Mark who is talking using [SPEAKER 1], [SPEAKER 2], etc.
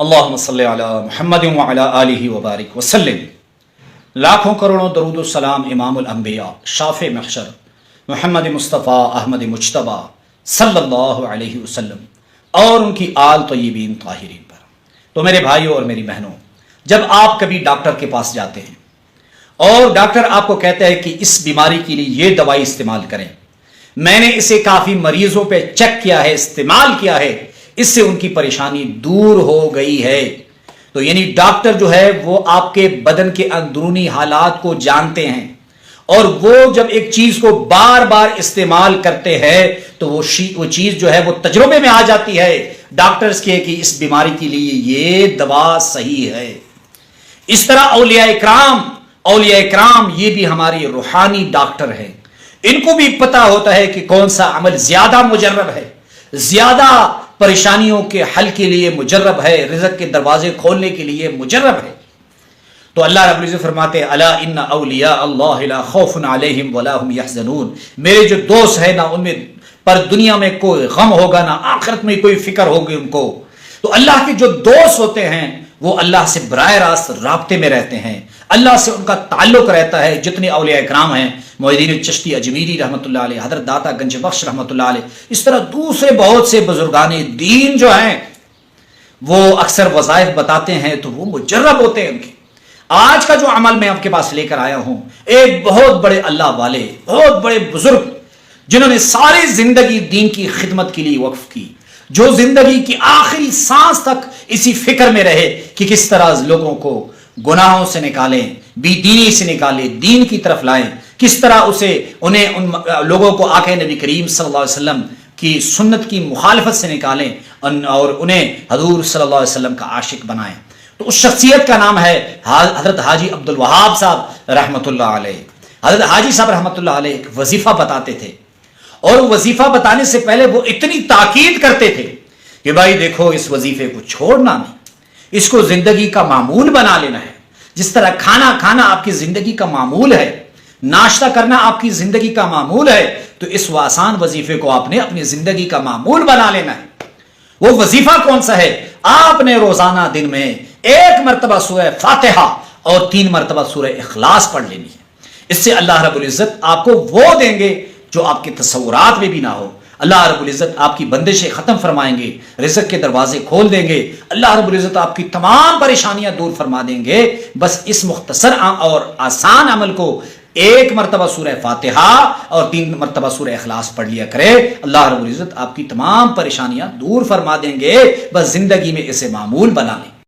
[SPEAKER 1] اللہم صلی علی محمد وعلی آلہ وبارک وسلم۔ لاکھوں کروڑوں درود و سلام امام الانبیاء شافع محشر محمد مصطفیٰ احمد مجتبیٰ صلی اللہ علیہ وسلم اور ان کی آل طیبین طاہرین پر۔ تو میرے بھائیوں اور میری بہنوں، جب آپ کبھی ڈاکٹر کے پاس جاتے ہیں اور ڈاکٹر آپ کو کہتا ہے کہ اس بیماری کے لیے یہ دوائی استعمال کریں، میں نے اسے کافی مریضوں پہ چیک کیا ہے، استعمال کیا ہے، اس سے ان کی پریشانی دور ہو گئی ہے، تو یعنی ڈاکٹر جو ہے وہ آپ کے بدن کے اندرونی حالات کو جانتے ہیں، اور وہ جب ایک چیز کو بار بار استعمال کرتے ہیں تو وہ چیز جو ہے وہ تجربے میں آ جاتی ہے ڈاکٹرز کے کہ اس بیماری کے لیے یہ دوا صحیح ہے۔ اس طرح اولیاء اکرام یہ بھی ہماری روحانی ڈاکٹر ہیں، ان کو بھی پتا ہوتا ہے کہ کون سا عمل زیادہ مجرب ہے، زیادہ پریشانیوں کے حل کے لیے مجرب ہے، رزق کے دروازے کھولنے کے لیے مجرب ہے۔ تو اللہ رب العزت فرماتے الا ان اولیاء اللہ لا خوف علیہم ولا هم يحزنون، میرے جو دوست ہیں نہ ان میں پر دنیا میں کوئی غم ہوگا نہ آخرت میں کوئی فکر ہوگی ان کو۔ تو اللہ کے جو دوست ہوتے ہیں وہ اللہ سے براہ راست رابطے میں رہتے ہیں، اللہ سے ان کا تعلق رہتا ہے۔ جتنے اولیاء اکرام ہیں، معین الدین چشتی اجمیری رحمۃ اللہ علیہ، حضرت داتا گنج بخش رحمۃ اللہ علیہ، اس طرح دوسرے بہت سے بزرگان دین جو ہیں وہ اکثر وظائف بتاتے ہیں تو وہ مجرب ہوتے ہیں ان کے۔ آج کا جو عمل میں آپ کے پاس لے کر آیا ہوں، ایک بہت بڑے اللہ والے، بہت بڑے بزرگ جنہوں نے ساری زندگی دین کی خدمت کے لیے وقف کی، جو زندگی کی آخری سانس تک اسی فکر میں رہے کہ کس طرح لوگوں کو گناہوں سے نکالیں، بے دینی سے نکالیں، دین کی طرف لائیں، کس طرح انہیں ان لوگوں کو آقا نبی کریم صلی اللہ علیہ وسلم کی سنت کی مخالفت سے نکالیں اور انہیں حضور صلی اللہ علیہ وسلم کا عاشق بنائیں۔ تو اس شخصیت کا نام ہے حضرت حاجی عبد الوہاب صاحب رحمۃ اللہ علیہ۔ حضرت حاجی صاحب رحمۃ اللہ علیہ ایک وظیفہ بتاتے تھے، اور وظیفہ بتانے سے پہلے وہ اتنی تاکید کرتے تھے کہ بھائی دیکھو اس وظیفے کو چھوڑنا نہیں، اس کو زندگی کا معمول بنا لینا ہے۔ جس طرح کھانا کھانا آپ کی زندگی کا معمول ہے، ناشتہ کرنا آپ کی زندگی کا معمول ہے، تو اس آسان وظیفے کو آپ نے اپنی زندگی کا معمول بنا لینا ہے۔ وہ وظیفہ کون سا ہے؟ آپ نے روزانہ دن میں 1 مرتبہ سورہ فاتحہ اور 3 مرتبہ سورہ اخلاص پڑھ لینی ہے۔ اس سے اللہ رب العزت آپ کو وہ دیں گے جو آپ کے تصورات میں بھی نہ ہو۔ اللہ رب العزت آپ کی بندشیں ختم فرمائیں گے، رزق کے دروازے کھول دیں گے، اللہ رب العزت آپ کی تمام پریشانیاں دور فرما دیں گے۔ بس اس مختصر اور آسان عمل کو 1 مرتبہ سورہ فاتحہ اور 3 مرتبہ سورہ اخلاص پڑھ لیا کرے، اللہ رب العزت آپ کی تمام پریشانیاں دور فرما دیں گے۔ بس زندگی میں اسے معمول بنا لیں۔